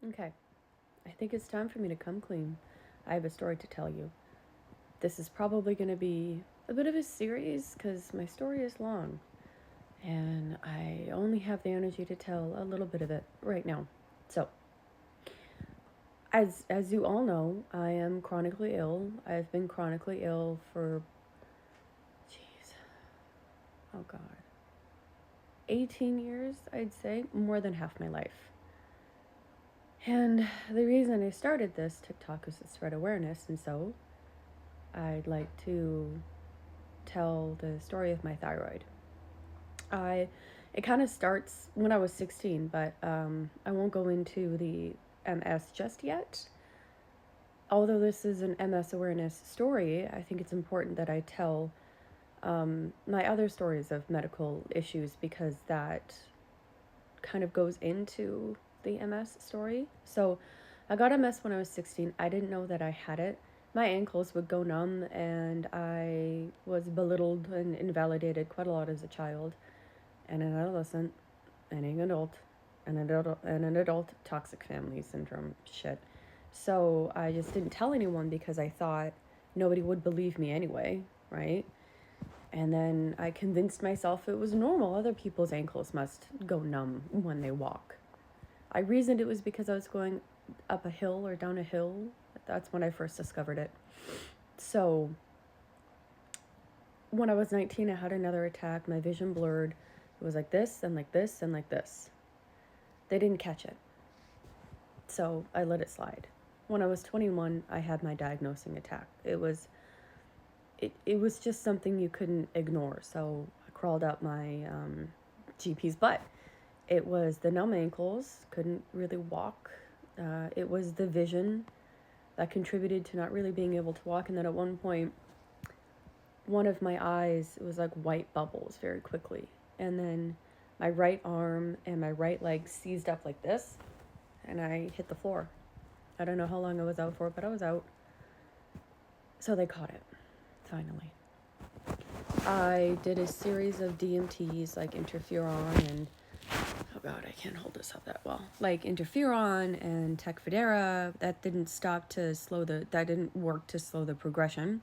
Okay, I think it's time for me to come clean. I have a story to tell you. This is probably going to be a bit of a series because my story is long and I only have the energy to tell a little bit of it right now. So, as you all know, I am chronically ill. I've been chronically ill for jeez, oh god, 18 years, I'd say, more than half my life. And the reason I started this TikTok is to spread awareness, and so I'd like to tell the story of my thyroid. I It kind of starts when I was 16, but I won't go into the MS just yet. Although this is an MS awareness story, I think it's important that I tell my other stories of medical issues because that kind of goes into the MS story. So I got MS when I was 16. I didn't know that I had it. My ankles would go numb, and I was belittled and invalidated quite a lot as a child and an adolescent and an adult and an adult toxic family syndrome shit. So I just didn't tell anyone because I thought nobody would believe me anyway, right? And then I convinced myself it was normal. Other people's ankles must go numb when they walk. I reasoned it was because I was going up a hill or down a hill. That's when I first discovered it. So when I was 19, I had another attack. My vision blurred. It was like this and like this and like this. They didn't catch it. So I let it slide. When I was 21, I had my diagnosing attack. It was just something you couldn't ignore. So I crawled up my GP's butt. It was the numb ankles, couldn't really walk. It was the vision that contributed to not really being able to walk. And then at one point, one of my eyes, it was like white bubbles very quickly. And then my right arm and my right leg seized up like this, and I hit the floor. I don't know how long I was out for, but I was out. So they caught it, finally. I did a series of DMTs like interferon and oh god, I can't hold this up that well. Like interferon and Tecfidera, that didn't work to slow the progression.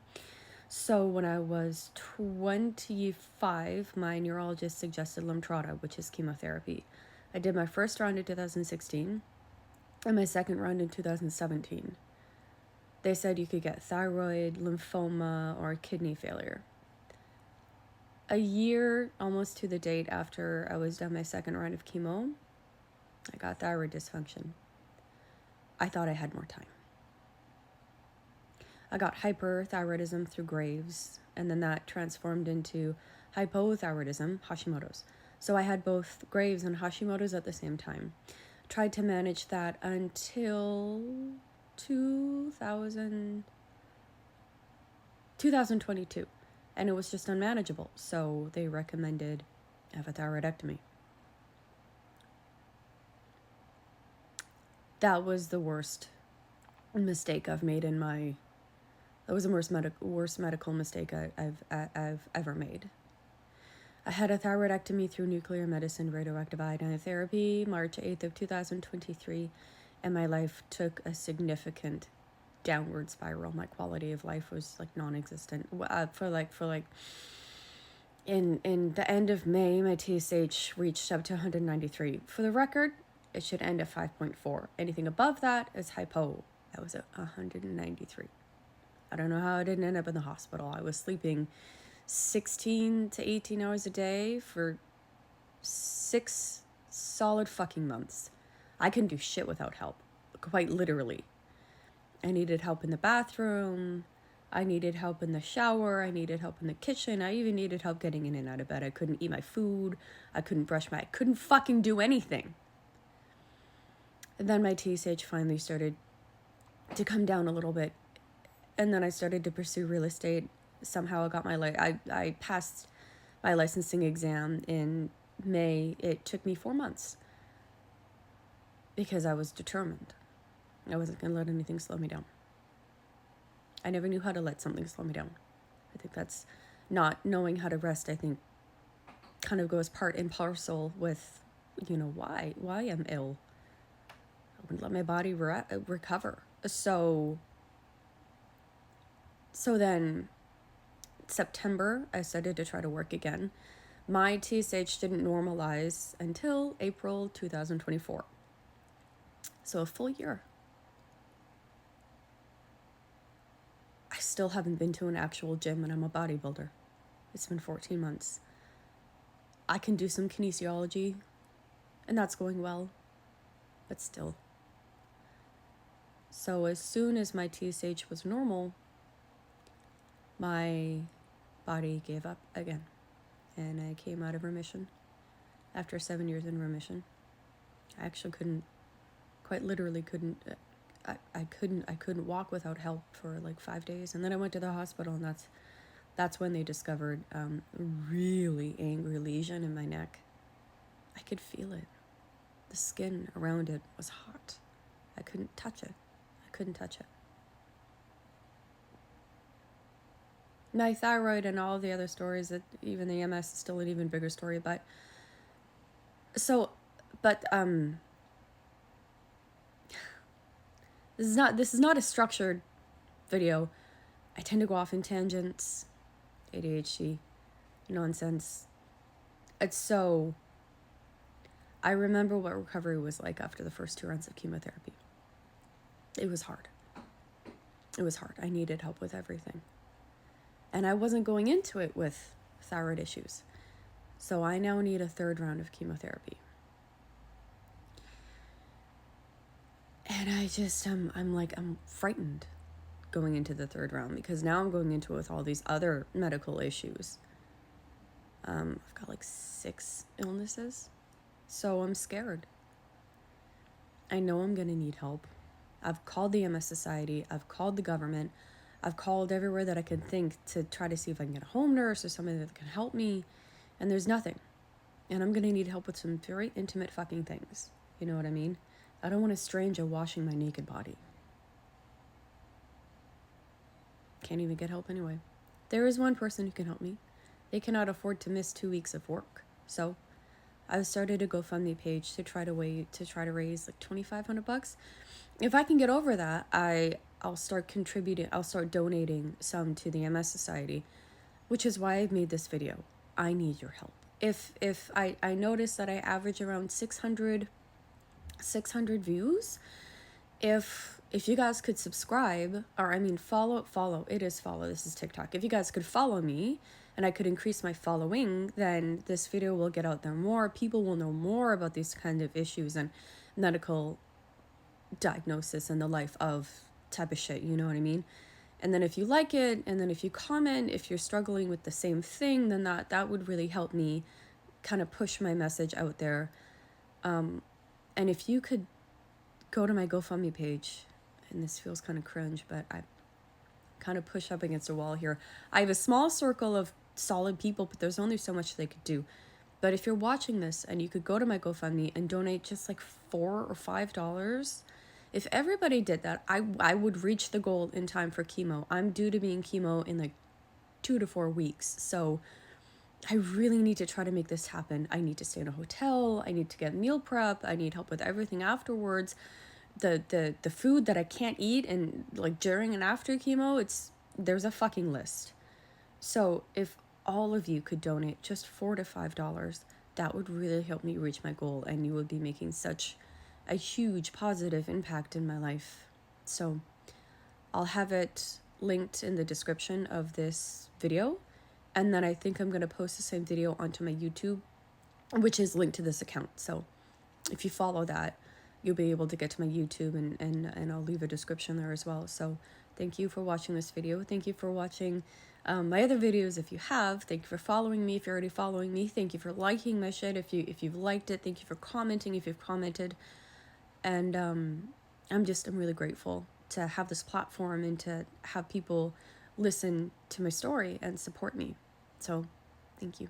So when I was 25, my neurologist suggested Lemtrada, which is chemotherapy. I did my first round in 2016 and my second round in 2017. They said you could get thyroid, lymphoma, or kidney failure. A year almost to the date after I was done my second round of chemo, I got thyroid dysfunction. I thought I had more time. I got hyperthyroidism through Graves, and then that transformed into hypothyroidism, Hashimoto's. So I had both Graves and Hashimoto's at the same time. Tried to manage that until 2022, and it was just unmanageable. So they recommended have a thyroidectomy. That was the worst mistake I've made in my. That was the worst medical mistake I've ever made. I had a thyroidectomy through nuclear medicine radioactive iodine therapy, March 8th of 2023, and my life took a significant downward spiral. My quality of life was like non-existent. In the end of May, my TSH reached up to 193. For the record, it should end at 5.4. Anything above that is hypo. I was at 193. I don't know how I didn't end up in the hospital. I was sleeping 16 to 18 hours a day for 6 solid fucking months. I couldn't do shit without help, quite literally. I needed help in the bathroom. I needed help in the shower. I needed help in the kitchen. I even needed help getting in and out of bed. I couldn't eat my food. I couldn't fucking do anything. And then my TSH finally started to come down a little bit. And then I started to pursue real estate. Somehow I got I passed my licensing exam in May. It took me 4 months because I was determined. I wasn't going to let anything slow me down. I never knew how to let something slow me down. I think that's not knowing how to rest, I think, kind of goes part and parcel with, why I'm ill. let my body recover. So then September, I started to try to work again. My TSH didn't normalize until April 2024. So a full year. I still haven't been to an actual gym, and I'm a bodybuilder. It's been 14 months. I can do some kinesiology, and that's going well, but still. So as soon as my TSH was normal, my body gave up again, and I came out of remission after 7 years in remission. I actually quite literally couldn't walk without help for like 5 days, and then I went to the hospital, and that's when they discovered a really angry lesion in my neck. I could feel it. The skin around it was hot. I couldn't touch it. My thyroid and all the other stories, that even the MS is still an even bigger story, but this is not a structured video. I tend to go off in tangents, ADHD, nonsense. I remember what recovery was like after the first 2 rounds of chemotherapy. It was hard. I needed help with everything. And I wasn't going into it with thyroid issues. So I now need a 3rd round of chemotherapy. And I just, I'm frightened going into the 3rd round, because now I'm going into it with all these other medical issues. I've got like 6 illnesses. So I'm scared. I know I'm going to need help. I've called the MS Society. I've called the government. I've called everywhere that I can think to try to see if I can get a home nurse or somebody that can help me. And there's nothing. And I'm going to need help with some very intimate fucking things. You know what I mean? I don't want a stranger washing my naked body. Can't even get help anyway. There is one person who can help me. They cannot afford to miss 2 weeks of work. So I've started a GoFundMe page to try to raise like $2,500. If I can get over that, I'll start contributing. I'll start donating some to the MS Society, which is why I've made this video. I need your help. If I notice that I average around 600 views, if you guys could subscribe, or follow, it is follow, this is TikTok. If you guys could follow me and I could increase my following, then this video will get out there more. People will know more about these kind of issues and medical diagnosis and the life of type of shit, you know what I mean? And then if you like it, and then if you comment, if you're struggling with the same thing, then that would really help me kind of push my message out there. And if you could go to my GoFundMe page, and this feels kind of cringe, but I kind of push up against a wall here. I have a small circle of solid people, but there's only so much they could do. But if you're watching this and you could go to my GoFundMe and donate just like $4 or $5, if everybody did that, I would reach the goal in time for chemo. I'm due to be in chemo in like 2 to 4 weeks. So I really need to try to make this happen. I need to stay in a hotel. I need to get meal prep. I need help with everything afterwards. The food that I can't eat and like during and after chemo, there's a fucking list. So if all of you could donate just $4 to $5, that would really help me reach my goal, and you would be making such a huge positive impact in my life. So I'll have it linked in the description of this video, and then I think I'm going to post the same video onto my YouTube, which is linked to this account. So if you follow that, you'll be able to get to my YouTube, and I'll leave a description there as well. So thank you for watching this video. Thank you for watching my other videos if you have. Thank you for following me if you're already following me. Thank you for liking my shit if you've liked it. Thank you for commenting if you've commented. And I'm really grateful to have this platform and to have people listen to my story and support me. So thank you.